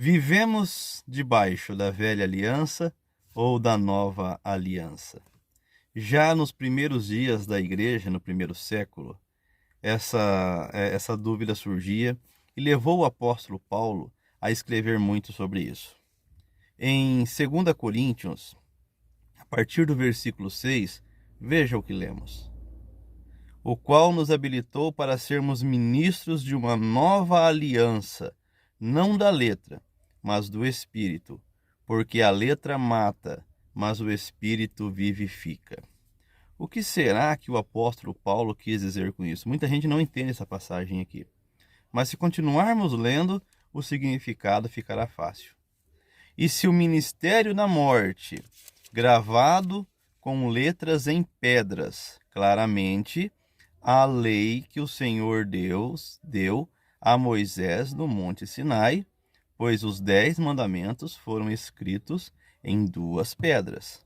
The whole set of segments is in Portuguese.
Vivemos debaixo da velha aliança ou da nova aliança? Já nos primeiros dias da igreja, no primeiro século, essa dúvida surgia e levou o apóstolo Paulo a escrever muito sobre isso. Em 2 Coríntios, a partir do versículo 6, veja o que lemos. O qual nos habilitou para sermos ministros de uma nova aliança, não da letra, mas do Espírito, porque a letra mata, mas o Espírito vivifica. O que será que o apóstolo Paulo quis dizer com isso? Muita gente não entende essa passagem aqui. Mas se continuarmos lendo, o significado ficará fácil. E se o ministério da morte, gravado com letras em pedras, claramente, a lei que o Senhor Deus deu a Moisés no Monte Sinai, pois os 10 mandamentos foram escritos em 2 pedras.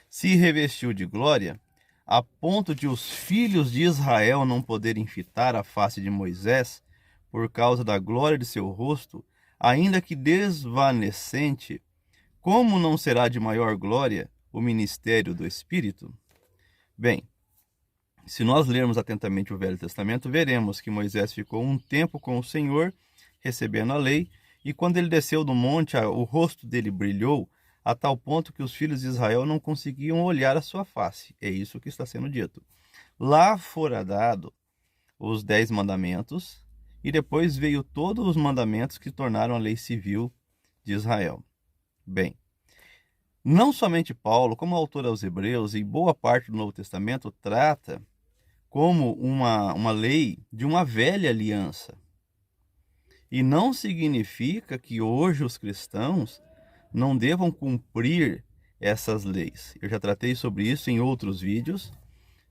Se revestiu de glória, a ponto de os filhos de Israel não poderem fitar a face de Moisés, por causa da glória de seu rosto, ainda que desvanecente, como não será de maior glória o ministério do Espírito? Bem, se nós lermos atentamente o Velho Testamento, veremos que Moisés ficou um tempo com o Senhor, recebendo a lei, e quando ele desceu do monte, o rosto dele brilhou, a tal ponto que os filhos de Israel não conseguiam olhar a sua face. É isso que está sendo dito. Lá fora dado os 10 mandamentos, e depois veio todos os mandamentos que tornaram a lei civil de Israel. Bem, não somente Paulo, como autor aos Hebreus e boa parte do Novo Testamento, trata como uma lei de uma velha aliança. E não significa que hoje os cristãos não devam cumprir essas leis. Eu já tratei sobre isso em outros vídeos.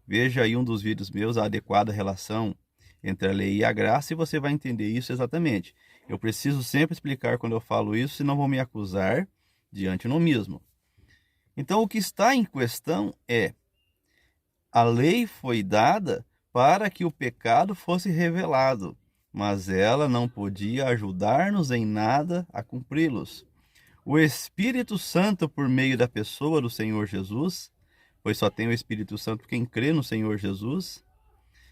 Veja aí um dos vídeos meus, a adequada relação entre a lei e a graça, e você vai entender isso exatamente. Eu preciso sempre explicar quando eu falo isso, senão vão me acusar de antinomismo. Então, o que está em questão é: a lei foi dada para que o pecado fosse revelado, mas ela não podia ajudar-nos em nada a cumpri-los. O Espírito Santo, por meio da pessoa do Senhor Jesus, pois só tem o Espírito Santo quem crê no Senhor Jesus,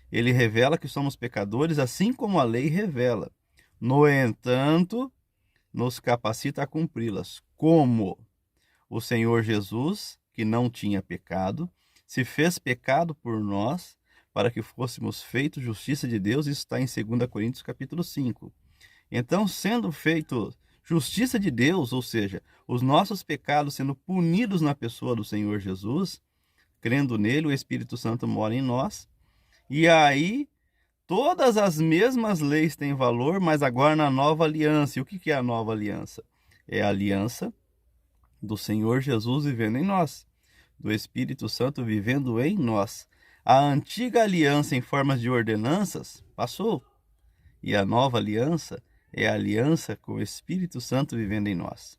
ele revela que somos pecadores, assim como a lei revela. No entanto, nos capacita a cumpri-las. Como? O Senhor Jesus, que não tinha pecado, se fez pecado por nós, para que fôssemos feitos justiça de Deus. Isso está em 2 Coríntios capítulo 5. Então, sendo feito justiça de Deus, ou seja, os nossos pecados sendo punidos na pessoa do Senhor Jesus, crendo nele, o Espírito Santo mora em nós, e aí todas as mesmas leis têm valor, mas agora na nova aliança. E o que é a nova aliança? É a aliança do Senhor Jesus vivendo em nós, do Espírito Santo vivendo em nós. A antiga aliança em formas de ordenanças passou, e a nova aliança é a aliança com o Espírito Santo vivendo em nós.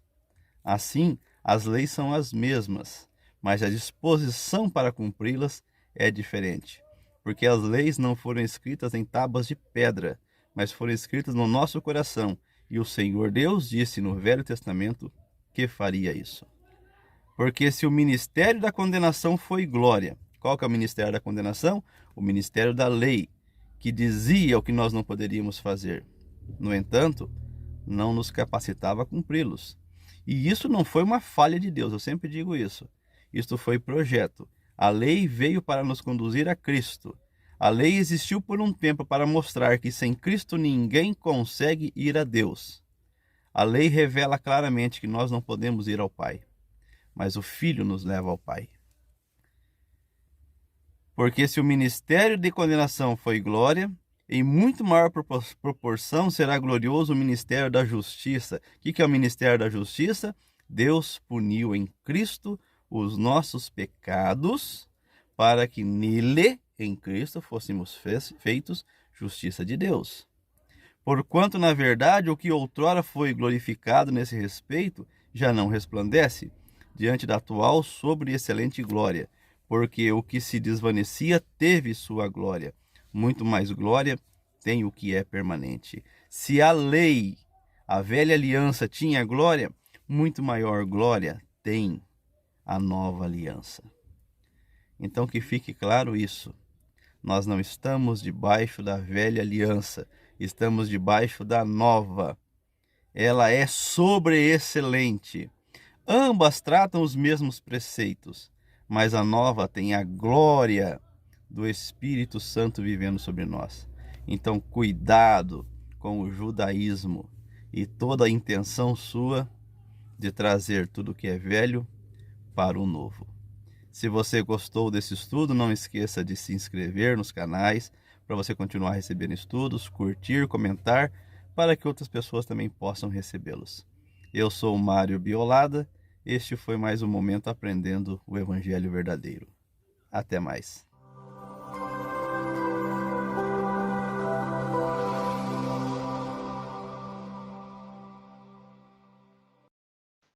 Assim, as leis são as mesmas, mas a disposição para cumpri-las é diferente, porque as leis não foram escritas em tábuas de pedra, mas foram escritas no nosso coração, e o Senhor Deus disse no Velho Testamento que faria isso. Porque se o ministério da condenação foi glória, qual que é o ministério da condenação? O ministério da lei, que dizia o que nós não poderíamos fazer. No entanto, não nos capacitava a cumpri-los. E isso não foi uma falha de Deus, eu sempre digo isso. Isto foi projeto. A lei veio para nos conduzir a Cristo. A lei existiu por um tempo para mostrar que sem Cristo ninguém consegue ir a Deus. A lei revela claramente que nós não podemos ir ao Pai, mas o Filho nos leva ao Pai. Porque se o ministério de condenação foi glória, em muito maior proporção será glorioso o ministério da justiça. O que é o ministério da justiça? Deus puniu em Cristo os nossos pecados, para que nele, em Cristo, fôssemos feitos justiça de Deus. Porquanto, na verdade, o que outrora foi glorificado nesse respeito já não resplandece diante da atual sobre excelente glória, porque o que se desvanecia teve sua glória. Muito mais glória tem o que é permanente. Se a lei a velha aliança tinha glória, muito maior glória tem a nova aliança. Então que fique claro isso. Nós não estamos debaixo da velha aliança, estamos debaixo da nova. Ela é sobreexcelente. Ambas tratam os mesmos preceitos, mas a nova tem a glória do Espírito Santo vivendo sobre nós. Então, cuidado com o judaísmo e toda a intenção sua de trazer tudo que é velho para o novo. Se você gostou desse estudo, não esqueça de se inscrever nos canais para você continuar recebendo estudos, curtir, comentar, para que outras pessoas também possam recebê-los. Eu sou o Mário Biolada, este foi mais um Momento Aprendendo o Evangelho Verdadeiro. Até mais.